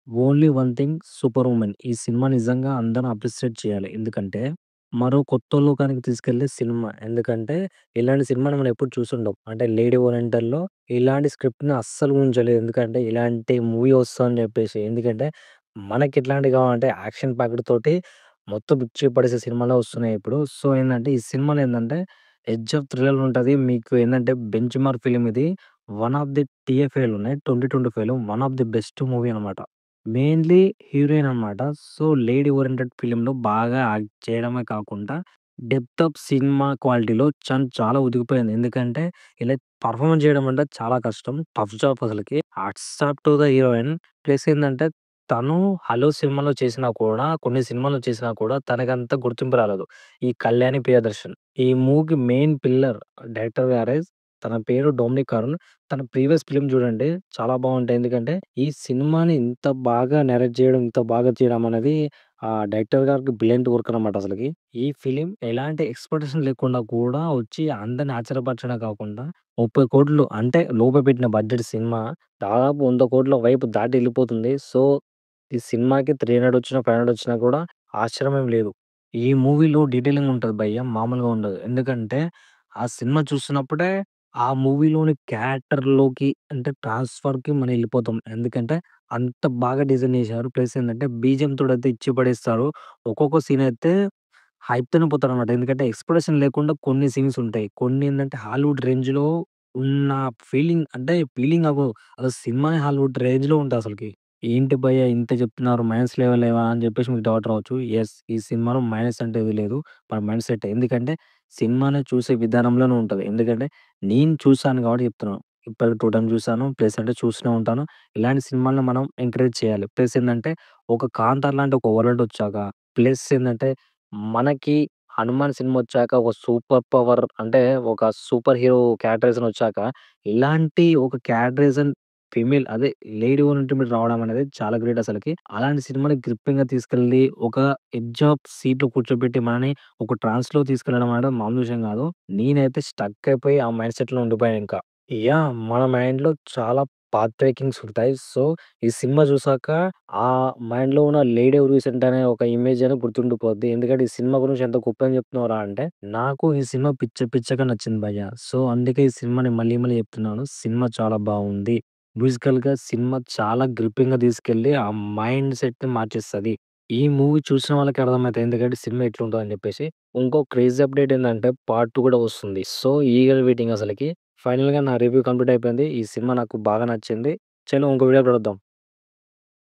Only one thing 'super women' ఈ cinema నిజంగా అందరూ అప్రిషియేట్ చేయాలి. ఎందుకంటే, మరో కొత్త లోకానికి తీసుకెళ్ళే సినిమా. ఎందుకంటే, ఇలాంటి సినిమాని మనం ఎప్పుడు చూసుండం. అంటే 'లేడీ ఓరియంటల్‌లో' ఇలాంటి స్క్రిప్ట్‌ని అస్సలు ఊహించలేదు. ఎందుకంటే, ఇలాంటి మూవీ వస్తదని చెప్పేసి. ఎందుకంటే, మనకెట్లాంటివి కావాలంటే యాక్షన్ ప్యాక్డ్ తోటి మొత్తం పిచ్చి పడేసే సినిమాలే వస్తున్నాయి ఇప్పుడు. సో, ఏందంటే ఈ సినిమాలో ఏందంటే, ఎడ్జ్ ఆఫ్ థ్రిల్లర్ ఉంటది. మీకు ఏందంటే, 'బెంచ్ మార్క్' ఫిల్మ్ ఇది. వన్ ఆఫ్ ది టీఎఫ్ఐలు ఉన్నాయి. 2025లో one of the best movie అనమాట. మెయిన్‌లీ హీరోయిన్ అనమాట. సో, లేడీ ఓరియెంటెడ్ ఫిల్మ్‌లో బాగా యాక్ట్ చేయడమే కాకుండా, డెప్త్ ఆఫ్ సినిమా క్వాలిటీలో చాలా ఒదిగిపోయింది. ఎందుకంటే, ఇలా పెర్ఫార్మన్స్ చేయడం అంటే చాలా కష్టం. టఫ్ జాబ్ అసలకి. Hats off to the heroine. Plus ఏందంటే, తను 'హలో' సినిమాలో చేసినా కూడా, కొన్ని సినిమాల్లో చేసినా కూడా తనకంత గుర్తింపు రాలేదు. ఈ 'కళ్యాణి ప్రియదర్శన్' ఈ మూవీకి మెయిన్ పిల్లర్ డైరెక్టర్ గారే. తన పేరు డొమినిక్ అరుణ్. తన ప్రీవియస్ ఫిల్మ్ చూడండి చాలా బావుంటాయి. ఎందుకంటే, ఈ సినిమాని ఇంత బాగా నరేట్ చేయడం, ఇంత బాగా చేయడం అనేది డైరెక్టర్ గారికి బ్రిలియంట్ వర్క్ అనమాట అసలకి. ఈ ఫిల్మ్ ఎలాంటి ఎక్స్‌పెక్టేషన్ లేకుండా కూడా వచ్చి అందరిని ఆశ్చర్యపరచడమే కాకుండా 30,00,00,000 అంటే లోపే పెట్టిన బడ్జెట్ సినిమా దాదాపు 100,00,00,000 వైపు దాటి ఎళ్ళిపోతుంది. సో, ఈ సినిమాకి 300 వచ్చినా, 500 వచ్చినా కూడా ఆశ్చర్యమేం లేదు. ఈ మూవీలో డీటెయిలింగ్ ఉంటది భయ్యా మామూలుగా ఉండదు. ఎందుకంటే, ఆ సినిమా చూస్తున్నప్పుడే ఆ మూవీలోని క్యారెక్టర్‌లోకి అంటే ట్రాన్స్‌ఫర్‌కి మనం ఎళ్ళిపోతాం. ఎందుకంటే అంత బాగా డిజైన్ చేశారు. ప్లస్ ఏందంటే బీజీఎం తోడైతే ఇచ్చి పడేస్తారు. ఒక్కొక్క సీన్ అయితే హైప్‌తోనే పోతారనమాట. ఎందుకంటే ఎక్స్‌ప్రెషన్ లేకుండా కొన్ని సీన్స్ ఉంటాయి. కొన్ని ఏందంటే హాలీవుడ్ రేంజ్‌లో ఉన్న ఫీలింగ్ అంటే ఫీలింగ్ అవ్వవు. అసలు సినిమానే హాలీవుడ్ రేంజ్‌లో ఉంటదసలకి. ఏంటి భయ్యా ఇంత చెప్తున్నారు మైనస్ లేవా అని చెప్పేసి మీకు డౌట్ రావచ్చు. యెస్, ఈ సినిమాలో మైనస్ అంటే ఏది లేదు. మన మైండ్ సెట్టే. ఎందుకంటే సినిమాని చూసే విధానంలోనే ఉంటది. ఎందుకంటే నేను చూసాను కాబట్టి చెప్తున్నాను. ఇప్పటికి 2 టైమ్స్ చూసాను. ప్లస్ అంటే చూస్తూనే ఉంటాను. ఇలాంటి సినిమాలను మనం ఎంకరేజ్ చేయాలి. ప్లస్ ఏందంటే ఒక 'కాంతార' లాంటి ఒక వరల్డ్ వచ్చాక, ప్లస్ ఏందంటే మనకి 'హనుమాన్' సినిమా వచ్చాక ఒక సూపర్ పవర్ అంటే ఒక సూపర్ హీరో క్యారెక్టరైజేషన్ వచ్చాక, ఇలాంటి ఒక క్యారెక్టరైజేషన్ ఫీమేల్ అదే లేడీ ఓరియెంటెడ్ రావడం అనేది చాలా గ్రేట్ అసలకి. అలాంటి సినిమాని గ్రిప్పింగ్‌గా తీసుకెళ్ళి ఒక ఎడ్జ్ ఆఫ్ సీట్‌లో కూర్చోబెట్టి మనని ఒక ట్రాన్స్‌లో తీసుకెళ్ళడం అనేది మామూలు విషయం గాదు. నేనైతే స్టక్ అయిపోయి ఆ మైండ్ సెట్‌లో ఉండిపోయానింక. మన మైండ్‌లో చాలా పాత్ బ్రేకింగ్స్ ఉంటాయి. సో, ఈ సినిమా చూసాక ఆ మైండ్‌లో ఉన్న లేడీ రీసెంట్ అనే ఒక ఇమేజ్ అనేది గుర్తుండిపోద్ది. ఎందుకంటే, ఈ సినిమా గురించి ఎంత గొప్పగా చెప్తున్నావురా అంటే, నాకు ఈ సినిమా పిచ్చగా నచ్చింది భయ్యా. సో, అందుకే ఈ సినిమాని మళ్ళీ మళ్ళీ చెప్తున్నాను. సినిమా చాలా బావుంది. మ్యూజికల్‌గా సినిమా చాలా గ్రిప్పింగ్‌గా తీసుకెళ్ళి ఆ మైండ్ సెట్‌ని మార్చేస్తది. ఈ మూవీ చూసిన వాళ్ళకి అర్థమైతది. ఎందుకంటే, సినిమా ఎట్లుంటదని చెప్పేసి. ఇంకో క్రేజీ అప్డేట్ ఏందంటే, పార్ట్ 2 కూడా వస్తుంది. సో, ఈగర్ వెయిటింగ్ అసలకి. ఫైనల్‌గా నా రివ్యూ కంప్లీట్ అయిపోయింది. ఈ సినిమా నాకు బాగా నచ్చింది. చలో ఇంకో వీడియోలో కలుద్దాం.